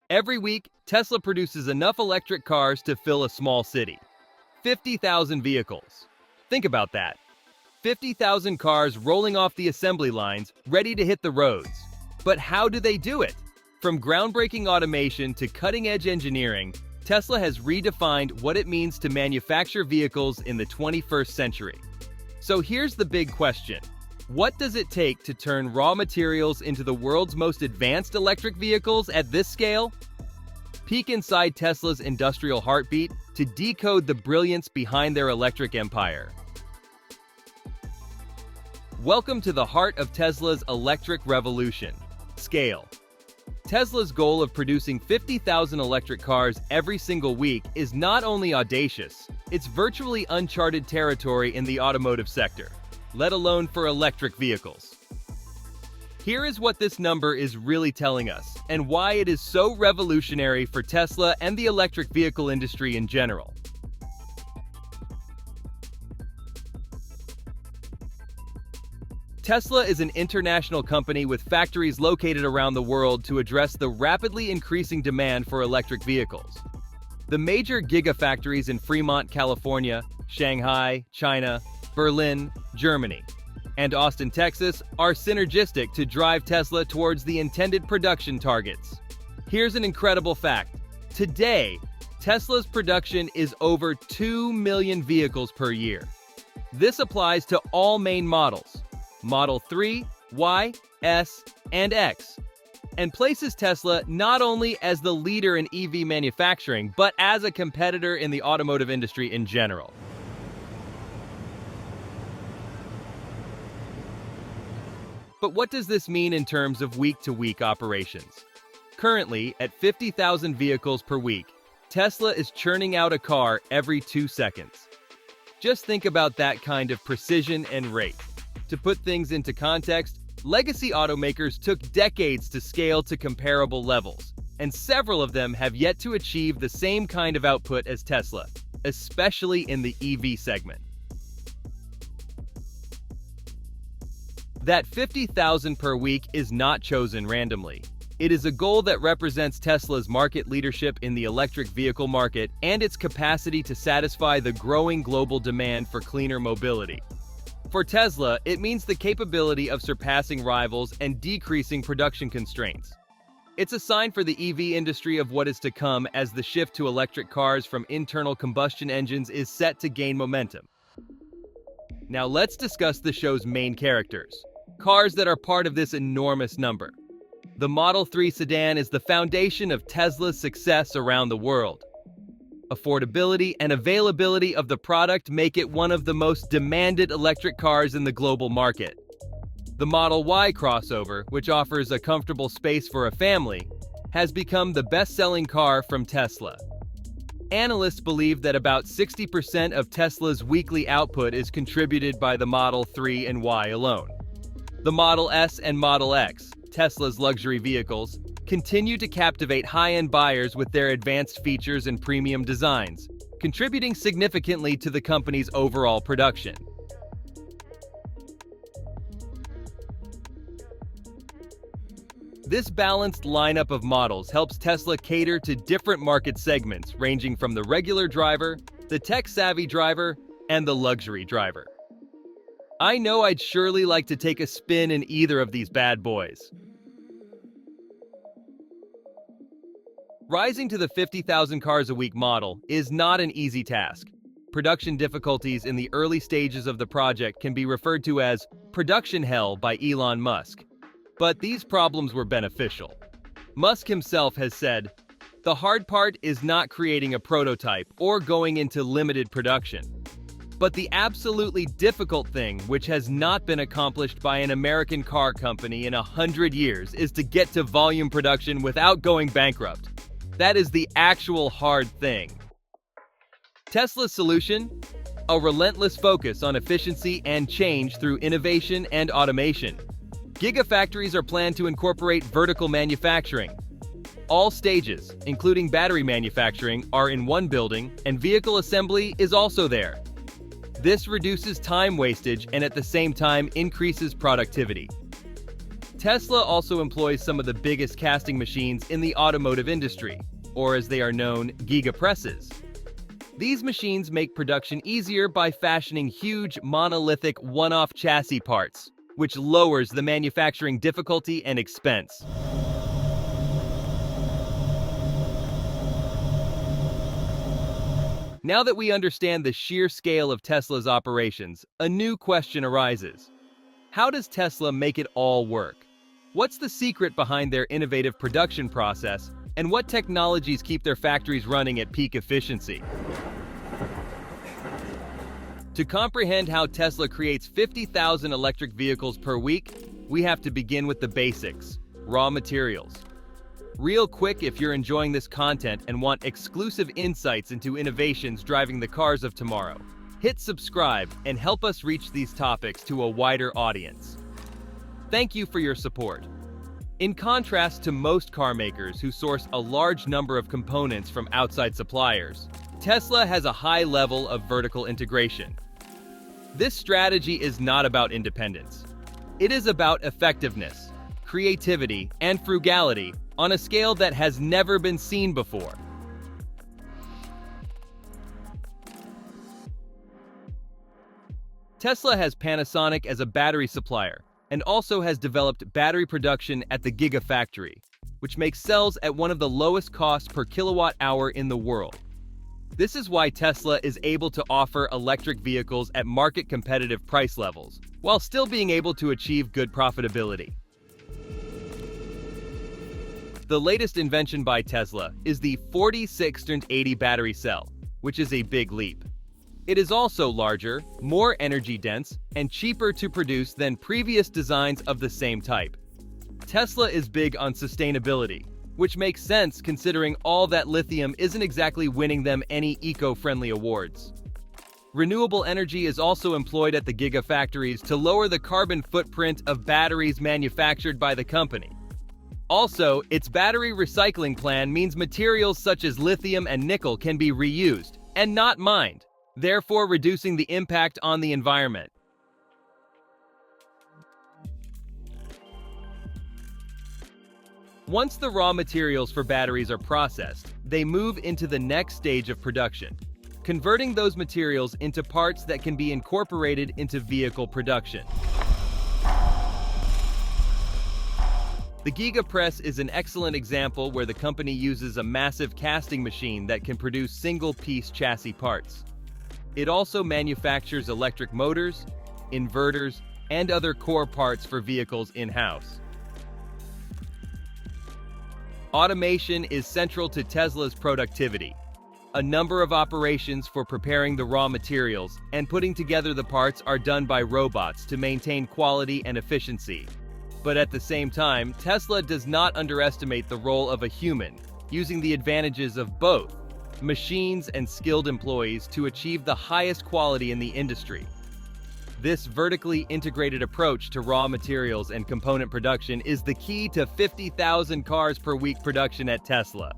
Every week, Tesla produces enough electric cars to fill a small city. 50,000 vehicles. Think about that. 50,000 cars rolling off the assembly lines, ready to hit the roads. But how do they do it? From groundbreaking automation to cutting-edge engineering, Tesla has redefined what it means to manufacture vehicles in the 21st century. So here's the big question. What does it take to turn raw materials into the world's most advanced electric vehicles at this scale? Peek inside Tesla's industrial heartbeat to decode the brilliance behind their electric empire. Welcome to the heart of Tesla's electric revolution: scale. Tesla's goal of producing 50,000 electric cars every single week is not only audacious, it's virtually uncharted territory in the automotive sector, let alone for electric vehicles. Here is what this number is really telling us, and why it is so revolutionary for Tesla and the electric vehicle industry in general. Tesla is an international company with factories located around the world to address the rapidly increasing demand for electric vehicles. The major gigafactories in Fremont, California, Shanghai, China, Berlin, Germany, and Austin, Texas, are synergistic to drive Tesla towards the intended production targets. Here's an incredible fact. Today, Tesla's production is over 2 million vehicles per year. This applies to all main models: Model 3, Y, S, and X, and places Tesla not only as the leader in EV manufacturing, but as a competitor in the automotive industry in general. But what does this mean in terms of week-to-week operations? Currently, at 50,000 vehicles per week, Tesla is churning out a car every 2 seconds. Just think about that kind of precision and rate. To put things into context, legacy automakers took decades to scale to comparable levels, and several of them have yet to achieve the same kind of output as Tesla, especially in the EV segment. That 50,000 per week is not chosen randomly. It is a goal that represents Tesla's market leadership in the electric vehicle market and its capacity to satisfy the growing global demand for cleaner mobility. For Tesla, it means the capability of surpassing rivals and decreasing production constraints. It's a sign for the EV industry of what is to come as the shift to electric cars from internal combustion engines is set to gain momentum. Now let's discuss the show's main characters, cars that are part of this enormous number. The Model 3 sedan is the foundation of Tesla's success around the world. Affordability and availability of the product make it one of the most demanded electric cars in the global market. The Model Y crossover, which offers a comfortable space for a family, has become the best-selling car from Tesla. Analysts believe that about 60% of Tesla's weekly output is contributed by the Model 3 and Y alone. The Model S and Model X, Tesla's luxury vehicles, continue to captivate high-end buyers with their advanced features and premium designs, contributing significantly to the company's overall production. This balanced lineup of models helps Tesla cater to different market segments, ranging from the regular driver, the tech-savvy driver, and the luxury driver. I know I'd surely like to take a spin in either of these bad boys. Rising to the 50,000 cars a week model is not an easy task. Production difficulties in the early stages of the project can be referred to as production hell by Elon Musk. But these problems were beneficial. Musk himself has said, "The hard part is not creating a prototype or going into limited production. But the absolutely difficult thing, which has not been accomplished by an American car company in 100 years, is to get to volume production without going bankrupt. That is the actual hard thing." Tesla's solution? A relentless focus on efficiency and change through innovation and automation. Gigafactories are planned to incorporate vertical manufacturing. All stages, including battery manufacturing, are in one building, and vehicle assembly is also there. This reduces time wastage and at the same time increases productivity. Tesla also employs some of the biggest casting machines in the automotive industry, or as they are known, gigapresses. These machines make production easier by fashioning huge, monolithic, one-off chassis parts, which lowers the manufacturing difficulty and expense. Now that we understand the sheer scale of Tesla's operations, a new question arises. How does Tesla make it all work? What's the secret behind their innovative production process, and what technologies keep their factories running at peak efficiency? To comprehend how Tesla creates 50,000 electric vehicles per week, we have to begin with the basics: raw materials. Real quick, if you're enjoying this content and want exclusive insights into innovations driving the cars of tomorrow, hit subscribe and help us reach these topics to a wider audience. Thank you for your support. In contrast to most car makers who source a large number of components from outside suppliers, Tesla has a high level of vertical integration. This strategy is not about independence. It is about effectiveness, creativity, and frugality on a scale that has never been seen before. Tesla has Panasonic as a battery supplier and also has developed battery production at the Gigafactory, which makes cells at one of the lowest costs per kilowatt hour in the world. This is why Tesla is able to offer electric vehicles at market-competitive price levels, while still being able to achieve good profitability. The latest invention by Tesla is the 4680 battery cell, which is a big leap. It is also larger, more energy-dense, and cheaper to produce than previous designs of the same type. Tesla is big on sustainability, which makes sense considering all that lithium isn't exactly winning them any eco-friendly awards. Renewable energy is also employed at the Gigafactories to lower the carbon footprint of batteries manufactured by the company. Also, its battery recycling plan means materials such as lithium and nickel can be reused and not mined, therefore reducing the impact on the environment. Once the raw materials for batteries are processed, they move into the next stage of production, converting those materials into parts that can be incorporated into vehicle production. The Gigapress is an excellent example where the company uses a massive casting machine that can produce single-piece chassis parts. It also manufactures electric motors, inverters, and other core parts for vehicles in-house. Automation is central to Tesla's productivity. A number of operations for preparing the raw materials and putting together the parts are done by robots to maintain quality and efficiency. But at the same time, Tesla does not underestimate the role of a human, using the advantages of both machines and skilled employees to achieve the highest quality in the industry. This vertically integrated approach to raw materials and component production is the key to 50,000 cars per week production at Tesla.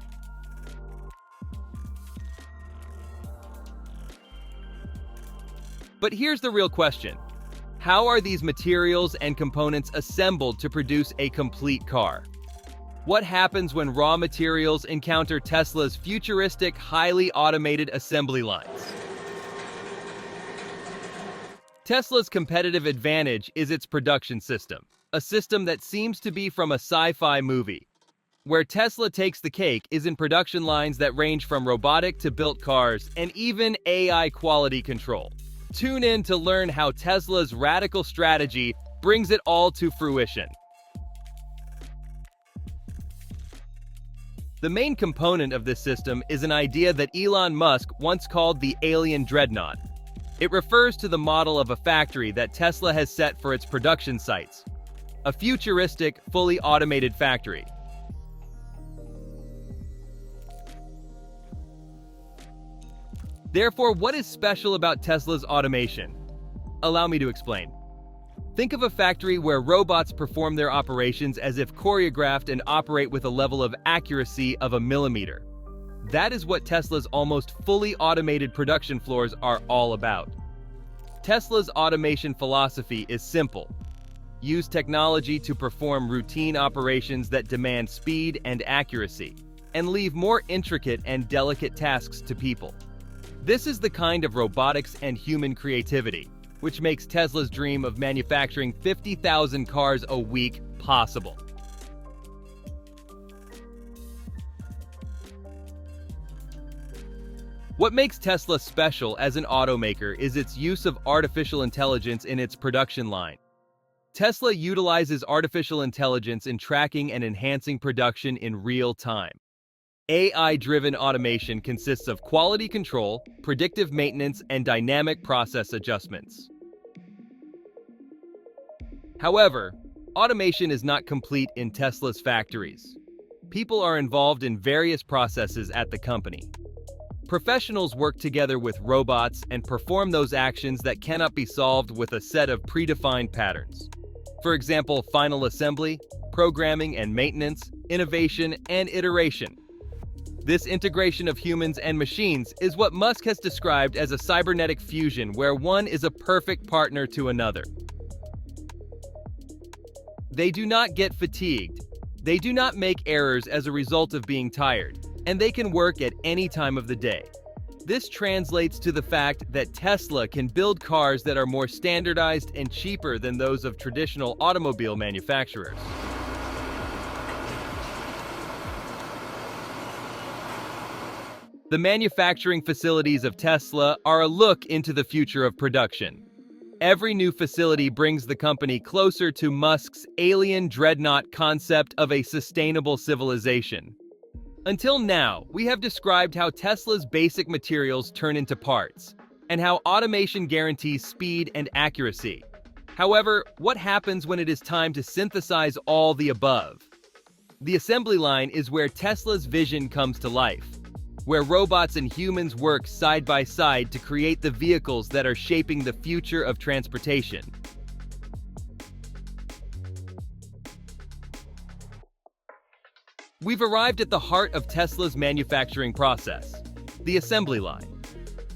But here's the real question. How are these materials and components assembled to produce a complete car? What happens when raw materials encounter Tesla's futuristic, highly automated assembly lines? Tesla's competitive advantage is its production system, a system that seems to be from a sci-fi movie. Where Tesla takes the cake is in production lines that range from robotic to built cars and even AI quality control. Tune in to learn how Tesla's radical strategy brings it all to fruition. The main component of this system is an idea that Elon Musk once called the Alien Dreadnought. It refers to the model of a factory that Tesla has set for its production sites, a futuristic, fully automated factory. Therefore, what is special about Tesla's automation? Allow me to explain. Think of a factory where robots perform their operations as if choreographed and operate with a level of accuracy of a millimeter. That is what Tesla's almost fully automated production floors are all about. Tesla's automation philosophy is simple. use technology to perform routine operations that demand speed and accuracy, and leave more intricate and delicate tasks to people. This is the kind of robotics and human creativity which makes Tesla's dream of manufacturing 50,000 cars a week possible. What makes Tesla special as an automaker is its use of artificial intelligence in its production line. Tesla utilizes artificial intelligence in tracking and enhancing production in real time. AI-driven automation consists of quality control, predictive maintenance, and dynamic process adjustments. However, automation is not complete in Tesla's factories. People are involved in various processes at the company. Professionals work together with robots and perform those actions that cannot be solved with a set of predefined patterns. For example, final assembly, programming and maintenance, innovation, and iteration. This integration of humans and machines is what Musk has described as a cybernetic fusion where one is a perfect partner to another. They do not get fatigued. They do not make errors as a result of being tired, and they can work at any time of the day. This translates to the fact that Tesla can build cars that are more standardized and cheaper than those of traditional automobile manufacturers. The manufacturing facilities of Tesla are a look into the future of production. Every new facility brings the company closer to Musk's alien dreadnought concept of a sustainable civilization. Until now, we have described how Tesla's basic materials turn into parts, and how automation guarantees speed and accuracy. However, what happens when it is time to synthesize all the above? The assembly line is where Tesla's vision comes to life, where robots and humans work side by side to create the vehicles that are shaping the future of transportation. We've arrived at the heart of Tesla's manufacturing process, the assembly line.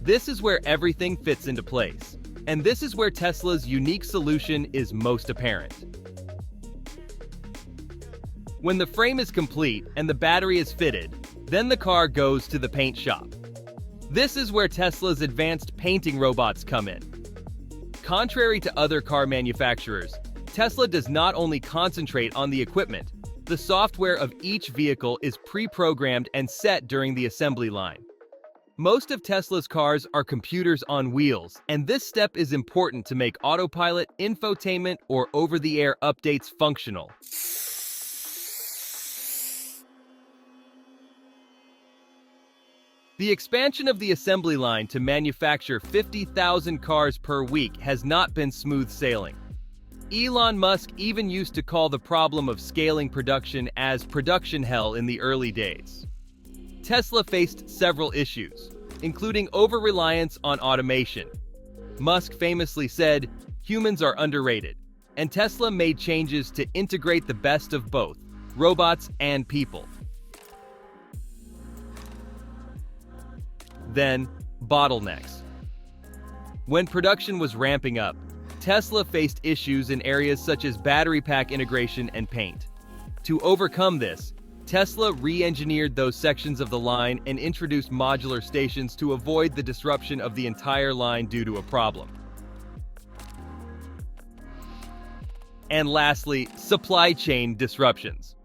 This is where everything fits into place, and this is where Tesla's unique solution is most apparent. When the frame is complete and the battery is fitted, then the car goes to the paint shop. This is where Tesla's advanced painting robots come in. Contrary to other car manufacturers, Tesla does not only concentrate on the equipment, the software of each vehicle is pre-programmed and set during the assembly line. Most of Tesla's cars are computers on wheels, and this step is important to make autopilot, infotainment, or over-the-air updates functional. The expansion of the assembly line to manufacture 50,000 cars per week has not been smooth sailing. Elon Musk even used to call the problem of scaling production as production hell in the early days. Tesla faced several issues, including over-reliance on automation. Musk famously said, "Humans are underrated," and Tesla made changes to integrate the best of both, robots and people. Then, bottlenecks. When production was ramping up, Tesla faced issues in areas such as battery pack integration and paint. To overcome this, Tesla re-engineered those sections of the line and introduced modular stations to avoid the disruption of the entire line due to a problem. And lastly, supply chain disruptions.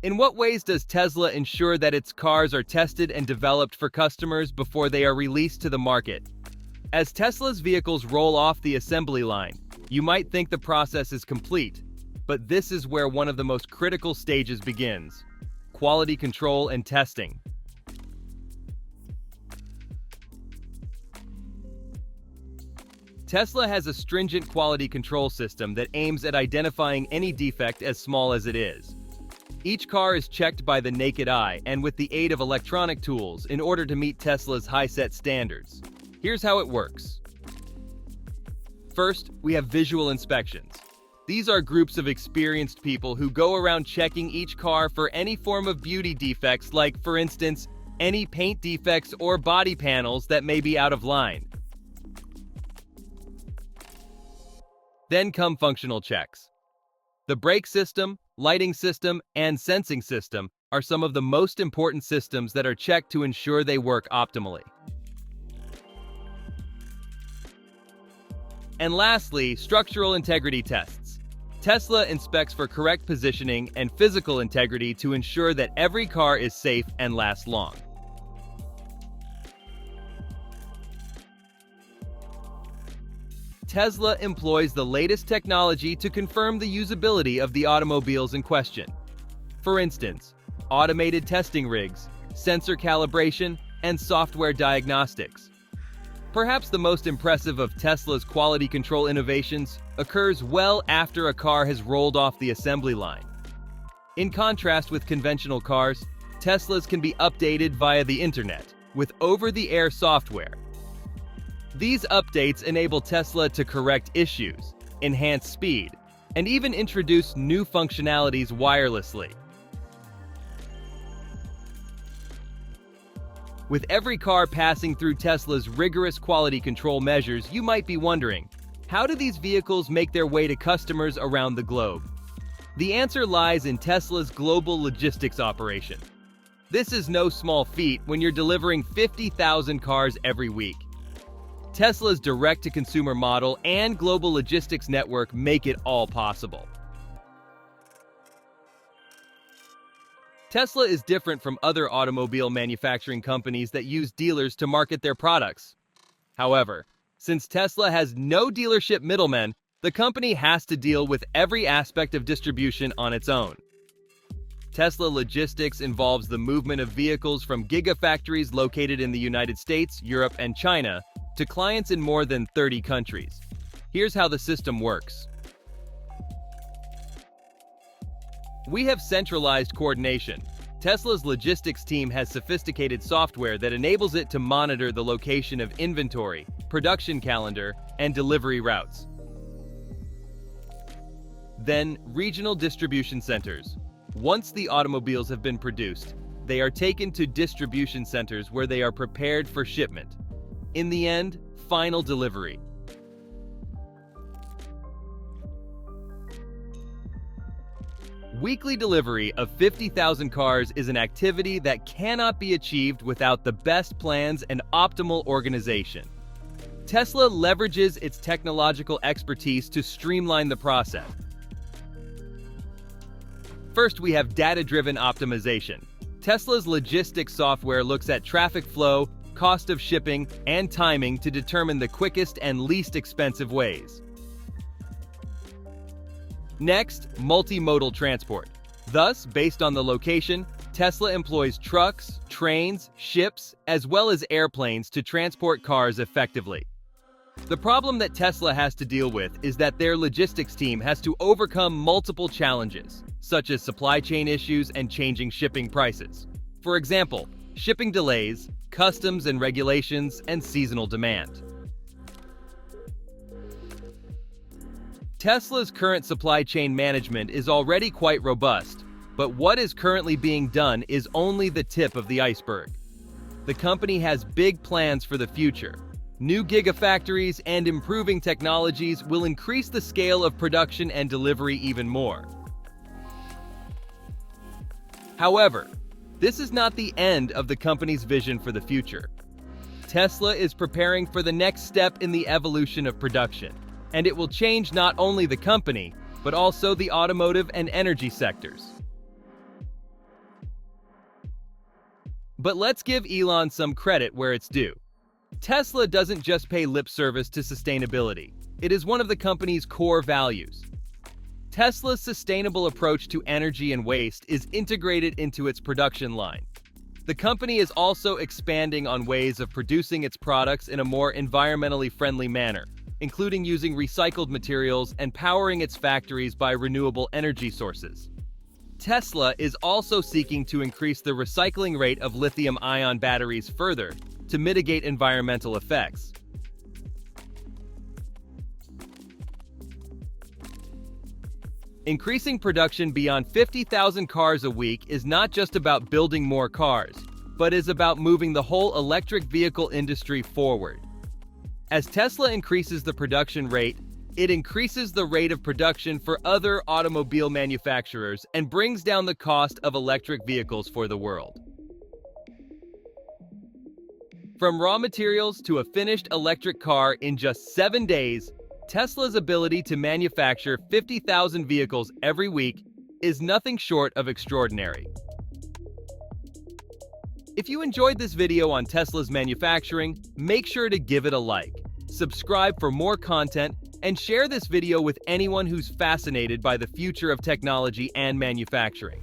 In what ways does Tesla ensure that its cars are tested and developed for customers before they are released to the market? As Tesla's vehicles roll off the assembly line, you might think the process is complete, but this is where one of the most critical stages begins: quality control and testing. Tesla has a stringent quality control system that aims at identifying any defect as small as it is. Each car is checked by the naked eye and with the aid of electronic tools in order to meet Tesla's high-set standards. Here's how it works. First, we have visual inspections. These are groups of experienced people who go around checking each car for any form of beauty defects, like, for instance, any paint defects or body panels that may be out of line. Then come functional checks. The brake system, lighting system, and sensing system are some of the most important systems that are checked to ensure they work optimally. And lastly, structural integrity tests. Tesla inspects for correct positioning and physical integrity to ensure that every car is safe and lasts long. Tesla employs the latest technology to confirm the usability of the automobiles in question. For instance, automated testing rigs, sensor calibration, and software diagnostics. Perhaps the most impressive of Tesla's quality control innovations occurs well after a car has rolled off the assembly line. In contrast with conventional cars, Teslas can be updated via the internet with over-the-air software. These updates enable Tesla to correct issues, enhance speed, and even introduce new functionalities wirelessly. With every car passing through Tesla's rigorous quality control measures, you might be wondering, how do these vehicles make their way to customers around the globe? The answer lies in Tesla's global logistics operation. This is no small feat when you're delivering 50,000 cars every week. Tesla's direct-to-consumer model and global logistics network make it all possible. Tesla is different from other automobile manufacturing companies that use dealers to market their products. However, since Tesla has no dealership middlemen, the company has to deal with every aspect of distribution on its own. Tesla Logistics involves the movement of vehicles from gigafactories located in the United States, Europe, and China to clients in more than 30 countries. Here's how the system works. We have centralized coordination. Tesla's logistics team has sophisticated software that enables it to monitor the location of inventory, production calendar, and delivery routes. Then, regional distribution centers. Once the automobiles have been produced, they are taken to distribution centers where they are prepared for shipment. In the end, final delivery. Weekly delivery of 50,000 cars is an activity that cannot be achieved without the best plans and optimal organization. Tesla leverages its technological expertise to streamline the process. First, we have data-driven optimization. Tesla's logistics software looks at traffic flow, cost of shipping, and timing to determine the quickest and least expensive ways. Next, multimodal transport. Thus, based on the location, Tesla employs trucks, trains, ships, as well as airplanes to transport cars effectively. The problem that Tesla has to deal with is that their logistics team has to overcome multiple challenges, such as supply chain issues and changing shipping prices. For example, shipping delays, customs and regulations, and seasonal demand. Tesla's current supply chain management is already quite robust, but what is currently being done is only the tip of the iceberg. The company has big plans for the future. New gigafactories and improving technologies will increase the scale of production and delivery even more. However, this is not the end of the company's vision for the future. Tesla is preparing for the next step in the evolution of production, and it will change not only the company, but also the automotive and energy sectors. But let's give Elon some credit where it's due. Tesla doesn't just pay lip service to sustainability. It is one of the company's core values. Tesla's sustainable approach to energy and waste is integrated into its production line. The company is also expanding on ways of producing its products in a more environmentally friendly manner, including using recycled materials and powering its factories by renewable energy sources. Tesla is also seeking to increase the recycling rate of lithium-ion batteries further to mitigate environmental effects. Increasing production beyond 50,000 cars a week is not just about building more cars, but is about moving the whole electric vehicle industry forward. As Tesla increases the production rate, It increases the rate of production for other automobile manufacturers and brings down the cost of electric vehicles for the world. From raw materials to a finished electric car in just 7 days, Tesla's ability to manufacture 50,000 vehicles every week is nothing short of extraordinary. If you enjoyed this video on Tesla's manufacturing, make sure to give it a like, subscribe for more content, and share this video with anyone who's fascinated by the future of technology and manufacturing.